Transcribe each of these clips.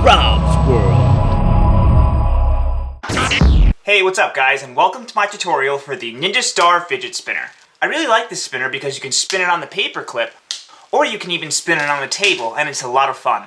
Rob's World. Hey, what's up guys, and welcome to my tutorial for the Ninja Star Fidget Spinner. I really like this spinner because you can spin it on the paper clip, or you can even spin it on the table, and it's a lot of fun.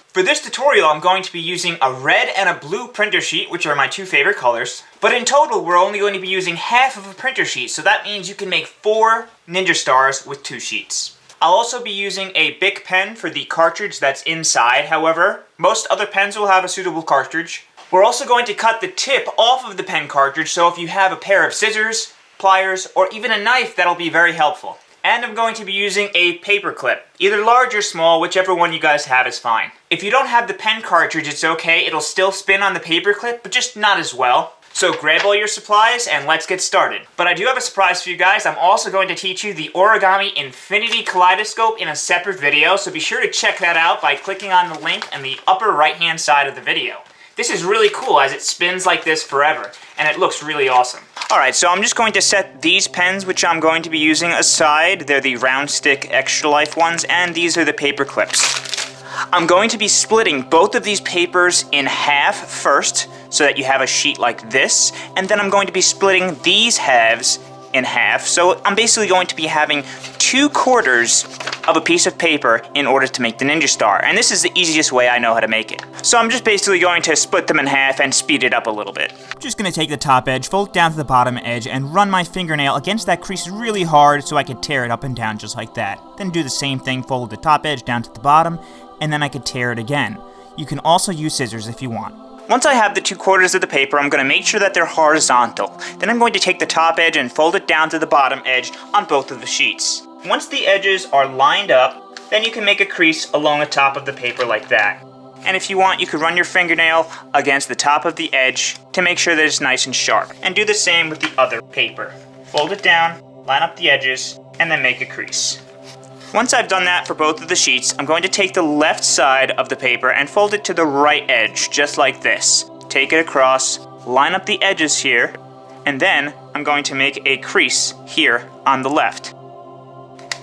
For this tutorial, I'm going to be using a red and a blue printer sheet, which are my two favorite colors. But in total, we're only going to be using half of a printer sheet, so that means you can make 4 Ninja Stars with 2 sheets. I'll also be using a Bic pen for the cartridge that's inside. However, most other pens will have a suitable cartridge. We're also going to cut the tip off of the pen cartridge, so if you have a pair of scissors, pliers, or even a knife, that'll be very helpful. And I'm going to be using a paper clip, either large or small, whichever one you guys have is fine. If you don't have the pen cartridge, it's okay, it'll still spin on the paper clip, but just not as well. So grab all your supplies and let's get started. But I do have a surprise for you guys. I'm also going to teach you the Origami Infinity Kaleidoscope in a separate video, so be sure to check that out by clicking on the link in the upper right-hand side of the video. This is really cool as it spins like this forever, and it looks really awesome. Alright, so I'm just going to set these pens, which I'm going to be using, aside. They're the round stick extra life ones, and these are the paper clips. I'm going to be splitting both of these papers in half first, so that you have a sheet like this, and then I'm going to be splitting these halves in half, so I'm basically going to be having 2/4 of a piece of paper in order to make the Ninja Star, and this is the easiest way I know how to make it. So I'm just basically going to split them in half and speed it up a little bit. I'm just going to take the top edge, fold it down to the bottom edge, and run my fingernail against that crease really hard so I could tear it up and down just like that. Then do the same thing, fold the top edge down to the bottom, and then I could tear it again. You can also use scissors if you want. Once I have the 2/4 of the paper, I'm going to make sure that they're horizontal. Then I'm going to take the top edge and fold it down to the bottom edge on both of the sheets. Once the edges are lined up, then you can make a crease along the top of the paper like that. And if you want, you could run your fingernail against the top of the edge to make sure that it's nice and sharp. And do the same with the other paper. Fold it down, line up the edges, and then make a crease. Once I've done that for both of the sheets, I'm going to take the left side of the paper and fold it to the right edge, just like this. Take it across, line up the edges here, and then I'm going to make a crease here on the left.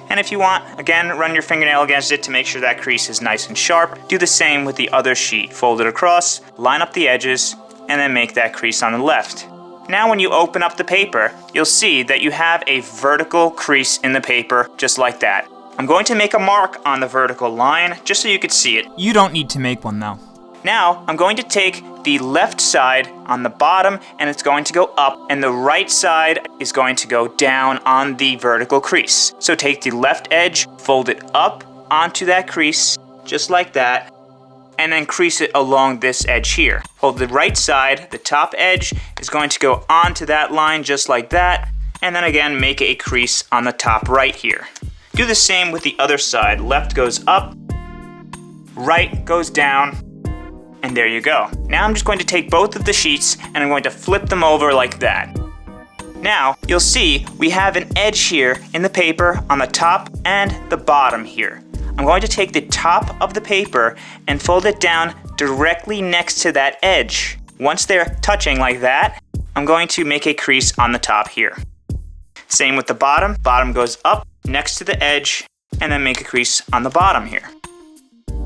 And if you want, again, run your fingernail against it to make sure that crease is nice and sharp. Do the same with the other sheet. Fold it across, line up the edges, and then make that crease on the left. Now when you open up the paper, you'll see that you have a vertical crease in the paper, just like that. I'm going to make a mark on the vertical line, just so you can see it. You don't need to make one though. Now, I'm going to take the left side on the bottom, and it's going to go up, and the right side is going to go down on the vertical crease. So take the left edge, fold it up onto that crease, just like that, and then crease it along this edge here. Hold the right side, the top edge is going to go onto that line just like that, and then again make a crease on the top right here. Do the same with the other side. Left goes up, right goes down, and there you go. Now I'm just going to take both of the sheets and I'm going to flip them over like that. Now, you'll see we have an edge here in the paper on the top and the bottom here. I'm going to take the top of the paper and fold it down directly next to that edge. Once they're touching like that, I'm going to make a crease on the top here. Same with the bottom. Bottom goes up next to the edge, and then make a crease on the bottom here.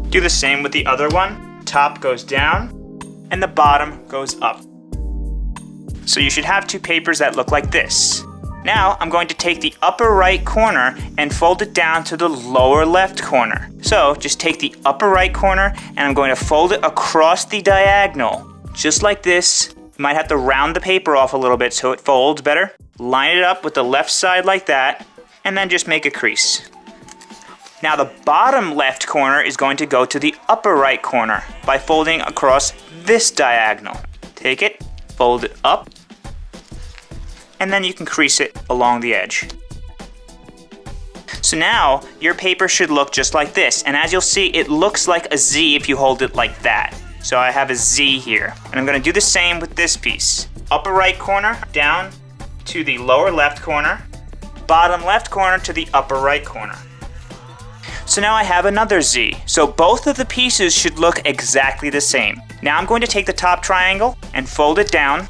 Do the same with the other one. Top goes down, and the bottom goes up. So you should have 2 papers that look like this. Now I'm going to take the upper right corner and fold it down to the lower left corner. So just take the upper right corner, and I'm going to fold it across the diagonal, just like this. You might have to round the paper off a little bit so it folds better. Line it up with the left side like that, and then just make a crease. Now the bottom left corner is going to go to the upper right corner by folding across this diagonal. Take it, fold it up, and then you can crease it along the edge. So now your paper should look just like this, and as you'll see, it looks like a Z if you hold it like that. So I have a Z here, and I'm going to do the same with this piece. Upper right corner down to the lower left corner, bottom left corner to the upper right corner. So now I have another Z. So both of the pieces should look exactly the same. Now I'm going to take the top triangle and fold it down,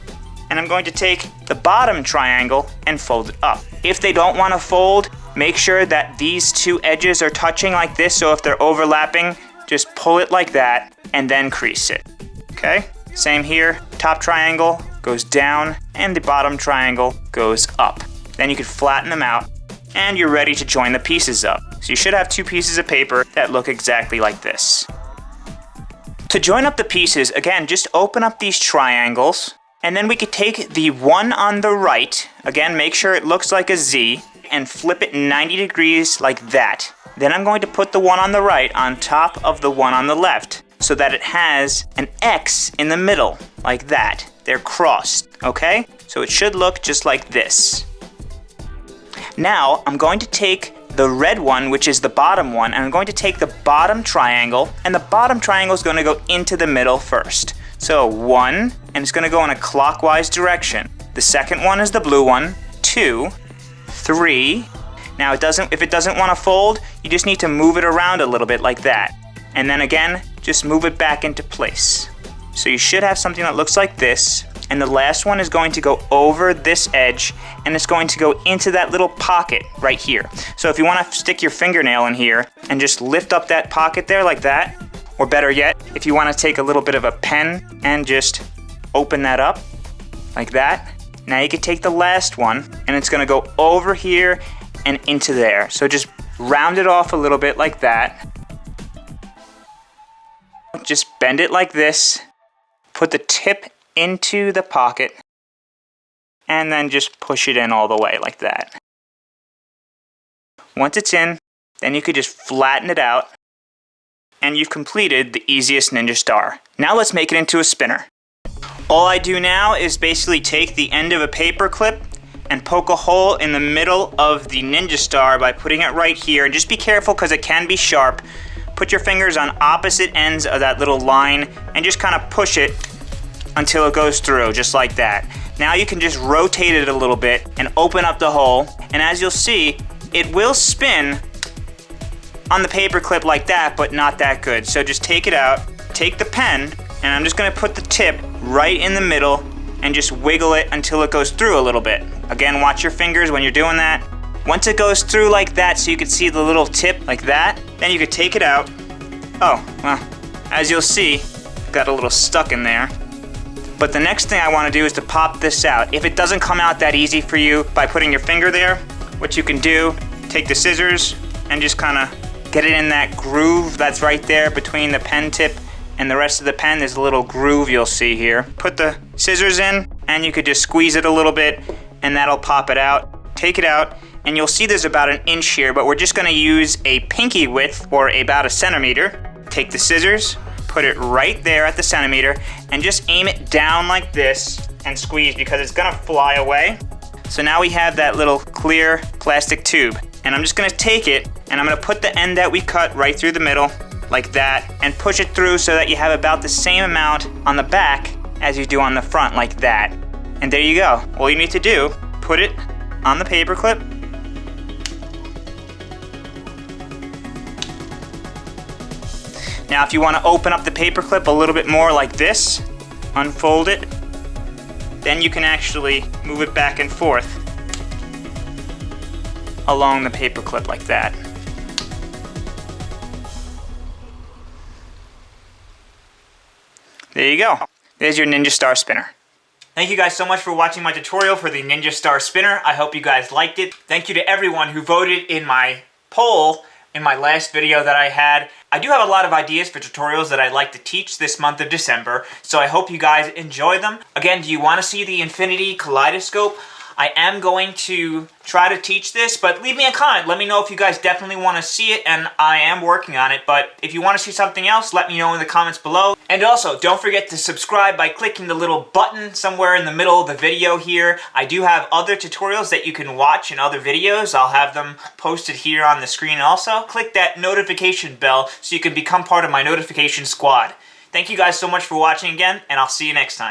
and I'm going to take the bottom triangle and fold it up. If they don't want to fold, make sure that these 2 edges are touching like this, so if they're overlapping, just pull it like that, and then crease it. Okay? Same here. Top triangle goes down and the bottom triangle goes up. Then you can flatten them out and you're ready to join the pieces up. So you should have two pieces of paper that look exactly like this. To join up the pieces, again, just open up these triangles and then we could take the one on the right, again, make sure it looks like a Z, and flip it 90 degrees like that. Then I'm going to put the one on the right on top of the one on the left so that it has an X in the middle, like that. They're crossed, okay? So it should look just like this. Now, I'm going to take the red one, which is the bottom one, and I'm going to take the bottom triangle, and the bottom triangle is going to go into the middle first. So 1, and it's going to go in a clockwise direction. The second one is the blue one, 2, 3. Now if it doesn't want to fold, you just need to move it around a little bit like that. And then again, just move it back into place. So you should have something that looks like this. And the last one is going to go over this edge and it's going to go into that little pocket right here. So if you want to stick your fingernail in here and just lift up that pocket there like that, or better yet, if you want to take a little bit of a pen and just open that up like that. Now you can take the last one and it's going to go over here and into there. So just round it off a little bit like that. Just bend it like this. Put the tip into the pocket. And then just push it in all the way like that. Once it's in, then you could just flatten it out. And you've completed the easiest Ninja Star. Now let's make it into a spinner. All I do now is basically take the end of a paper clip and poke a hole in the middle of the Ninja Star by putting it right here. And just be careful because it can be sharp. Put your fingers on opposite ends of that little line and just kind of push it until it goes through, just like that. Now you can just rotate it a little bit and open up the hole. And as you'll see, it will spin on the paper clip like that, but not that good. So just take it out, take the pen, and I'm just gonna put the tip right in the middle and just wiggle it until it goes through a little bit. Again, watch your fingers when you're doing that. Once it goes through like that, so you can see the little tip like that, then you could take it out. Oh, well, as you'll see, got a little stuck in there. But the next thing I wanna do is to pop this out. If it doesn't come out that easy for you by putting your finger there, what you can do, take the scissors and just kinda get it in that groove that's right there between the pen tip and the rest of the pen. There's a little groove you'll see here. Put the scissors in and you could just squeeze it a little bit and that'll pop it out. Take it out and you'll see there's about 1 inch here, but we're just gonna use a pinky width or about 1 centimeter. Take the scissors, put it right there at the centimeter and just aim it down like this and squeeze because it's gonna fly away. So now we have that little clear plastic tube and I'm just gonna take it and I'm gonna put the end that we cut right through the middle like that and push it through so that you have about the same amount on the back as you do on the front like that. And there you go. All you need to do, put it on the paper clip. Now if you want to open up the paper clip a little bit more like this, unfold it, then you can actually move it back and forth along the paper clip like that. There you go. There's your Ninja Star Spinner. Thank you guys so much for watching my tutorial for the Ninja Star Spinner. I hope you guys liked it. Thank you to everyone who voted in my poll in my last video that I had. I do have a lot of ideas for tutorials that I'd like to teach this month of December, so I hope you guys enjoy them. Again, do you want to see the infinity kaleidoscope? I am going to try to teach this, but leave me a comment. Let me know if you guys definitely want to see it, and I am working on it. But if you want to see something else, let me know in the comments below. And also, don't forget to subscribe by clicking the little button somewhere in the middle of the video here. I do have other tutorials that you can watch in other videos. I'll have them posted here on the screen also. Click that notification bell so you can become part of my notification squad. Thank you guys so much for watching again, and I'll see you next time.